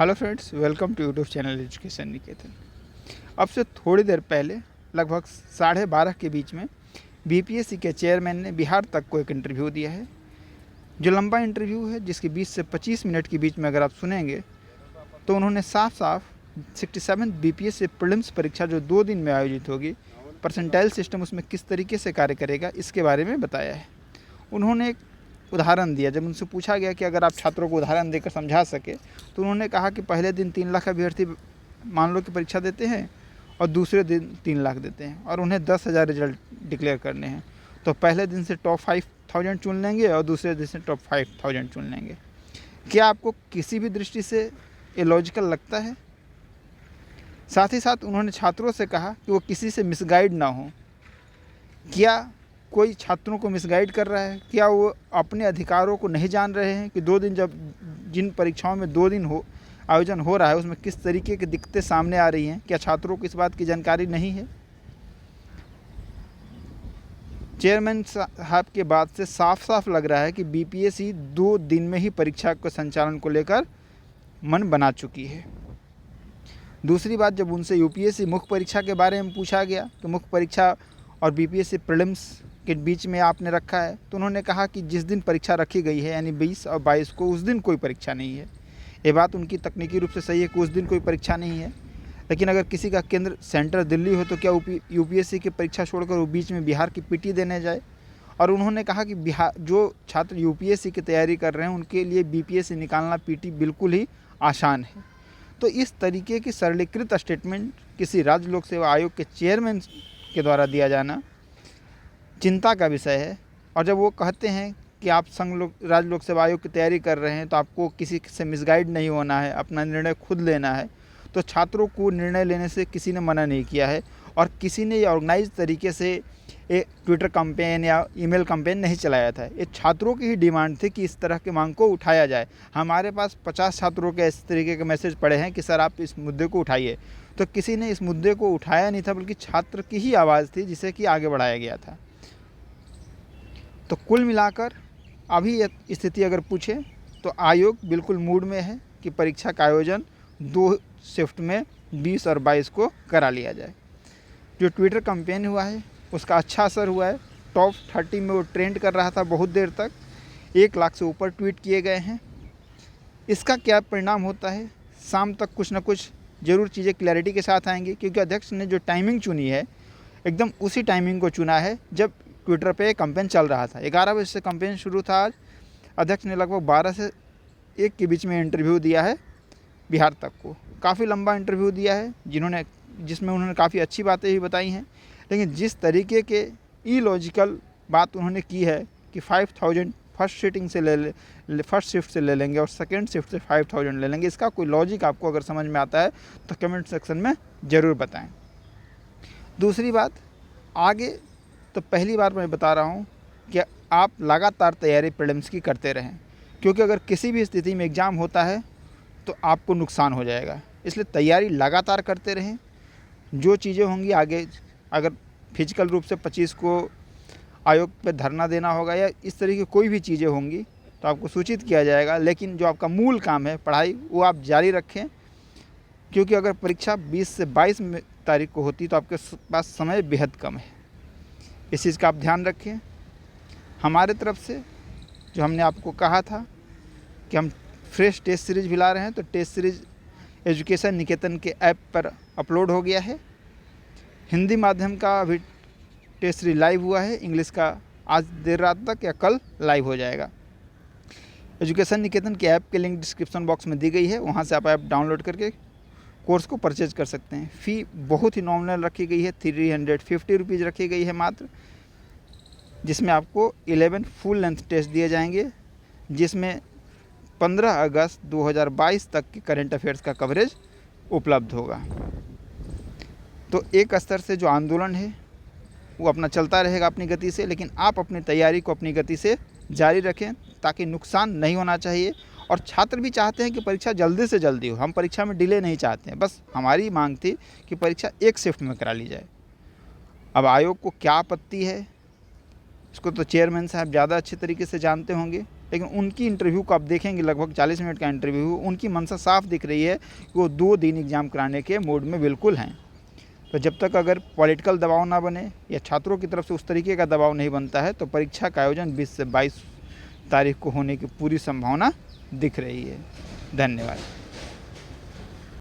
Hello friends, welcome to YouTube channel education Niketan. अब से थोड़ी देर पहले लगभग 12:30 के बीच में बीपीएससी के चेयरमैन ने बिहार तक को एक इंटरव्यू दिया है, जो लंबा इंटरव्यू है, जिसके 20 से 25 मिनट के बीच में अगर आप सुनेंगे तो उन्होंने साफ साफ 67 बीपीएससी प्रीलिम्स परीक्षा जो 2 दिन में आयोजित होगी, परसेंटाइल सिस्टम उसमें किस तरीके से कार्य करेगा, इसके बारे में बताया है। उन्होंने एक उदाहरण दिया। जब उनसे पूछा गया कि अगर आप छात्रों को उदाहरण देकर समझा सके, तो उन्होंने कहा कि पहले दिन 3 लाख अभ्यर्थी मान लो कि परीक्षा देते हैं और दूसरे दिन 3 लाख देते हैं और उन्हें 10,000 रिजल्ट डिक्लेयर करने हैं। तो पहले दिन से टॉप 5,000 चुन लेंगे और दूसरे दिन से टॉप 5,000 चुन लेंगे। क्या आपको किसी भी दृष्टि से ये लॉजिकल लगता है? साथ ही साथ उन्होंने छात्रों से कहा कि वो किसी से मिसगाइड ना हो। क्या कोई छात्रों को मिसगाइड कर रहा है? क्या वो अपने अधिकारों को नहीं जान रहे हैं कि 2 दिन जब जिन परीक्षाओं में 2 दिन आयोजन हो रहा है उसमें किस तरीके की दिक्कतें सामने आ रही हैं? क्या छात्रों को इस बात की जानकारी नहीं है? चेयरमैन साहब के बात से साफ साफ लग रहा है कि बीपीएससी 2 दिन में ही परीक्षा के संचालन को लेकर मन बना चुकी है। दूसरी बात, जब उनसे यूपीएससी मुख्य परीक्षा के बारे में पूछा गया कि मुख्य परीक्षा और बीपीएससी प्रीलिम्स के बीच में आपने रखा है, तो उन्होंने कहा कि जिस दिन परीक्षा रखी गई है यानी 20 और 22 को, उस दिन कोई परीक्षा नहीं है। ये बात उनकी तकनीकी रूप से सही है कि उस दिन कोई परीक्षा नहीं है, लेकिन अगर किसी का केंद्र सेंटर दिल्ली हो तो क्या यूपीएससी की परीक्षा छोड़कर वो बीच में बिहार की पीटी देने जाए? और उन्होंने कहा कि बिहार जो छात्र यूपीएससी की तैयारी कर रहे हैं उनके लिए बीपीएससी निकालना पीटी बिल्कुल ही आसान है। तो इस तरीके की सरलीकृत स्टेटमेंट किसी राज्य लोक सेवा आयोग के चेयरमैन के द्वारा दिया जाना चिंता का विषय है। और जब वो कहते हैं कि आप राज्य लोक सेवा आयोग की तैयारी कर रहे हैं तो आपको किसी से मिसगाइड नहीं होना है, अपना निर्णय खुद लेना है, तो छात्रों को निर्णय लेने से किसी ने मना नहीं किया है और किसी ने ऑर्गेनाइज तरीके से एक ट्विटर कैंपेन या ईमेल कैंपेन नहीं चलाया था। ये छात्रों की ही डिमांड थी कि इस तरह के मांग को उठाया जाए। हमारे पास 50 छात्रों के इस तरीके के मैसेज पड़े हैं कि सर आप इस मुद्दे को उठाइए, तो किसी ने इस मुद्दे को उठाया नहीं था, बल्कि छात्र की ही आवाज़ थी जिसे कि आगे बढ़ाया गया था। तो कुल मिलाकर अभी स्थिति अगर पूछे तो आयोग बिल्कुल मूड में है कि परीक्षा का आयोजन 2 शिफ्ट में 20 और 22 को करा लिया जाए। जो ट्विटर कैंपेन हुआ है उसका अच्छा असर हुआ है। टॉप 30 में वो ट्रेंड कर रहा था बहुत देर तक, 1 लाख से ऊपर ट्वीट किए गए हैं। इसका क्या परिणाम होता है? शाम तक कुछ ना कुछ ज़रूर चीज़ें क्लैरिटी के साथ आएंगी, क्योंकि अध्यक्ष ने जो टाइमिंग चुनी है एकदम उसी टाइमिंग को चुना है जब ट्विटर पे कैंपेन चल रहा था। 11 बजे से कैंपेन शुरू था। आज अध्यक्ष ने लगभग 12 से 1 के बीच में इंटरव्यू दिया है बिहार तक को। काफ़ी लंबा इंटरव्यू दिया है जिसमें उन्होंने काफ़ी अच्छी बातें भी बताई हैं, लेकिन जिस तरीके के इलॉजिकल बात उन्होंने की है कि 5,000 फर्स्ट शिफ्ट से ले लेंगे और सेकेंड शिफ्ट से 5,000 ले लेंगे, इसका कोई लॉजिक आपको अगर समझ में आता है तो कमेंट सेक्शन में ज़रूर बताएं। दूसरी बात, आगे तो पहली बार मैं बता रहा हूँ कि आप लगातार तैयारी प्रीलिम्स की करते रहें, क्योंकि अगर किसी भी स्थिति में एग्ज़ाम होता है तो आपको नुकसान हो जाएगा। इसलिए तैयारी लगातार करते रहें। जो चीज़ें होंगी आगे, अगर फिजिकल रूप से 25 को आयोग पे धरना देना होगा या इस तरह की कोई भी चीज़ें होंगी तो आपको सूचित किया जाएगा, लेकिन जो आपका मूल काम है पढ़ाई, वो आप जारी रखें, क्योंकि अगर परीक्षा 20 से 22 तारीख को होती तो आपके पास समय बेहद कम है। इस चीज़ का आप ध्यान रखें। हमारे तरफ से जो हमने आपको कहा था कि हम फ्रेश टेस्ट सीरीज भी ला रहे हैं, तो टेस्ट सीरीज एजुकेशन निकेतन के ऐप पर अपलोड हो गया है। हिंदी माध्यम का अभी टेस्ट सीरीज लाइव हुआ है, इंग्लिश का आज देर रात तक या कल लाइव हो जाएगा। एजुकेशन निकेतन के ऐप के लिंक डिस्क्रिप्शन बॉक्स में दी गई है, वहाँ से आप ऐप डाउनलोड करके कोर्स को परचेज कर सकते हैं। फ़ी बहुत ही नॉमिनल रखी गई है, 350 रुपीज़ रखी गई है मात्र, जिसमें आपको 11 फुल लेंथ टेस्ट दिए जाएंगे, जिसमें 15 अगस्त 2022 तक के करंट अफेयर्स का कवरेज उपलब्ध होगा। तो एक स्तर से जो आंदोलन है वो अपना चलता रहेगा अपनी गति से, लेकिन आप अपनी तैयारी को अपनी गति से जारी रखें ताकि नुकसान नहीं होना चाहिए। और छात्र भी चाहते हैं कि परीक्षा जल्दी से जल्दी हो, हम परीक्षा में डिले नहीं चाहते हैं। बस हमारी मांग थी कि परीक्षा 1 शिफ्ट में करा ली जाए। अब आयोग को क्या आपत्ति है इसको तो चेयरमैन साहब ज़्यादा अच्छे तरीके से जानते होंगे, लेकिन उनकी इंटरव्यू को आप देखेंगे, लगभग 40 मिनट का इंटरव्यू, उनकी मंशा साफ दिख रही है कि वो 2 दिन एग्ज़ाम कराने के मूड में बिल्कुल हैं। तो जब तक अगर पॉलिटिकल दबाव ना बने या छात्रों की तरफ से उस तरीके का दबाव नहीं बनता है, तो परीक्षा का आयोजन 20 से 22 तारीख को होने की पूरी संभावना दिख रही है। धन्यवाद।